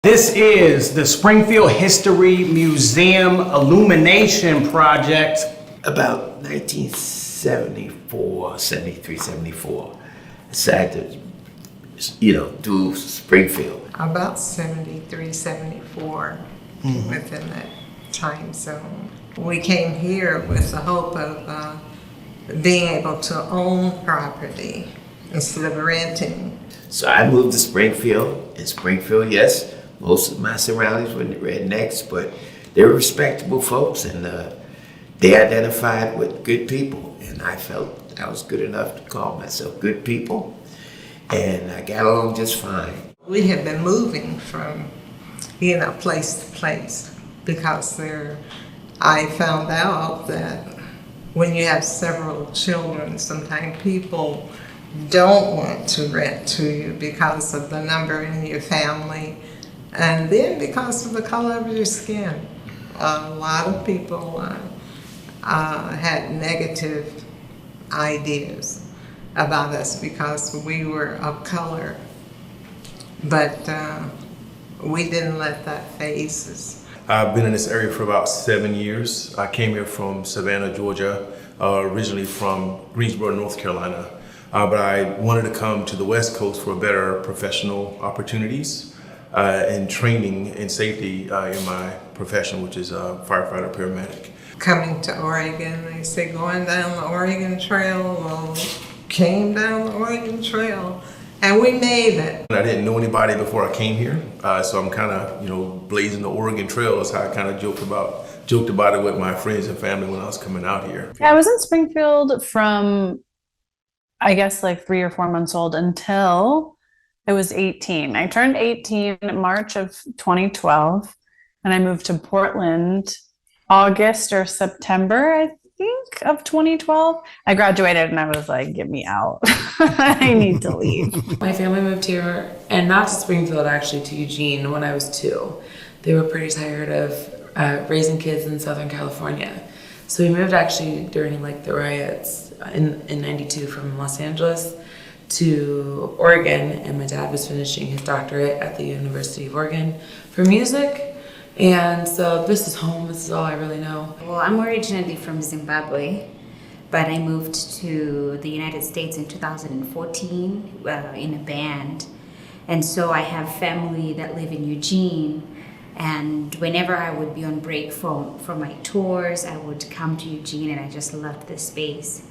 This is the Springfield History Museum ILLUMINATION Project. About 1974, 73, 74. Decided to, do Springfield. About 73, 74, within that time zone. We came here with the hope of being able to own property instead of renting. So I moved to Springfield. In Springfield, yes, most of my surroundings were rednecks, but they were respectable folks, and they identified with good people, and I felt I was good enough to call myself good people, and I got along just fine. We had been moving from, place to place because I found out that when you have several children, sometimes people don't want to rent to you because of the number in your family, and then because of the color of your skin. A lot of people had negative ideas about us because we were of color, but we didn't let that faze us. I've been in this area for about 7 years. I came here from Savannah, Georgia, originally from Greensboro, North Carolina. But I wanted to come to the West Coast for better professional opportunities and training and safety in my profession, which is firefighter paramedic. Coming to Oregon, they say going down the Oregon Trail. Well, came down the Oregon Trail, and we made it. I didn't know anybody before I came here, so I'm kind of, blazing the Oregon Trail. That's how I kind of joked about it with my friends and family when I was coming out here. Yeah, I was in Springfield from, I guess, like 3 or 4 months old until I was 18. I turned 18 in March of 2012, and I moved to Portland August or September, I think, of 2012. I graduated and I was like, get me out. I need to leave. My family moved here, and not to Springfield, actually, to Eugene when I was 2. They were pretty tired of raising kids in Southern California. So we moved actually during the riots in 92 from Los Angeles to Oregon, and my dad was finishing his doctorate at the University of Oregon for music. And so this is home, this is all I really know. Well, I'm originally from Zimbabwe, but I moved to the United States in 2014 in a band. And so I have family that live in Eugene. And whenever I would be on break from my tours, I would come to Eugene, and I just loved the space.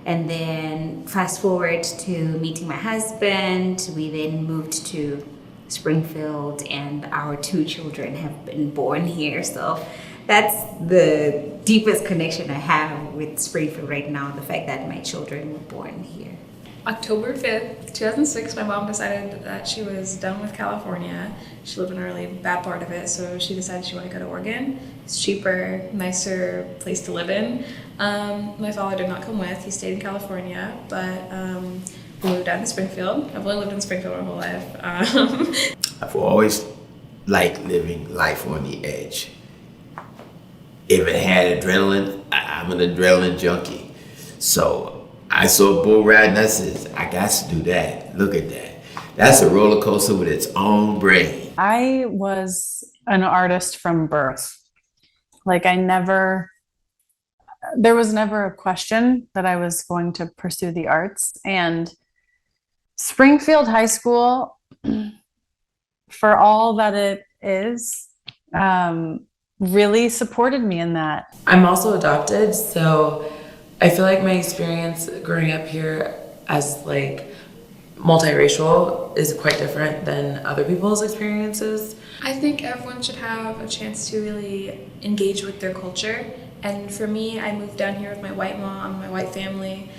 And then fast forward to meeting my husband, we then moved to Springfield, and our 2 children have been born here. So that's the deepest connection I have with Springfield right now, the fact that my children were born here. October 5th, 2006, my mom decided that she was done with California. She lived in a really bad part of it, so she decided she wanted to go to Oregon. It's cheaper, nicer place to live in. My father did not come with. He stayed in California, but we moved down to Springfield. I've only lived in Springfield my whole life. I've always liked living life on the edge. If it had adrenaline, I'm an adrenaline junkie. So I saw a bull riding, I said, I got to do that. Look at that. That's a roller coaster with its own brain. I was an artist from birth. There was never a question that I was going to pursue the arts. And Springfield High School, for all that it is, really supported me in that. I'm also adopted, so I feel like my experience growing up here as multiracial is quite different than other people's experiences. I think everyone should have a chance to really engage with their culture. And for me, I moved down here with my white mom, my white family.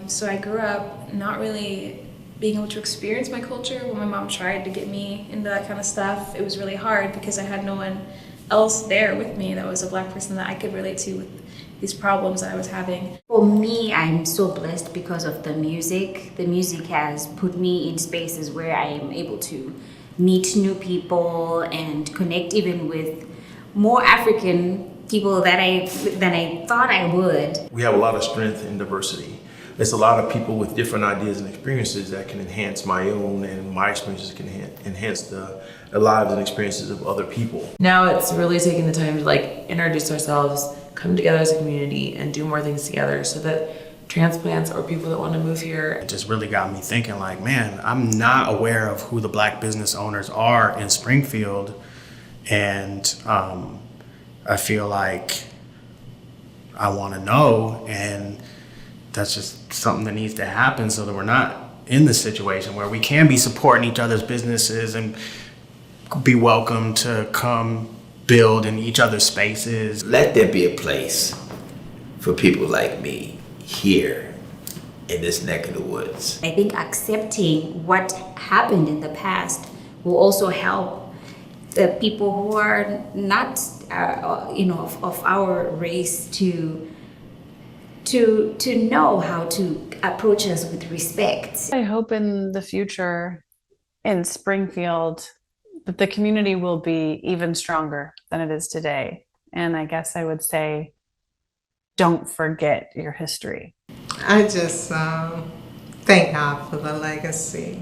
So I grew up not really being able to experience my culture. When my mom tried to get me into that kind of stuff, it was really hard because I had no one else there with me that was a Black person that I could relate to with these problems that I was having. For me, I'm so blessed because of the music. The music has put me in spaces where I am able to meet new people and connect even with more African people than I thought I would. We have a lot of strength in diversity. it's a lot of people with different ideas and experiences that can enhance my own, and my experiences can enhance the lives and experiences of other people. Now it's really taking the time to like introduce ourselves, come together as a community, and do more things together so that transplants or people that want to move here. It just really got me thinking like, man, I'm not aware of who the Black business owners are in Springfield. And I feel like I want to know, and that's just something that needs to happen so that we're not in this situation where we can be supporting each other's businesses and be welcome to come build in each other's spaces. Let there be a place for people like me here in this neck of the woods. I think accepting what happened in the past will also help the people who are not, of our race to know how to approach us with respect. I hope in the future in Springfield that the community will be even stronger than it is today. And I guess I would say, don't forget your history. I just thank God for the legacy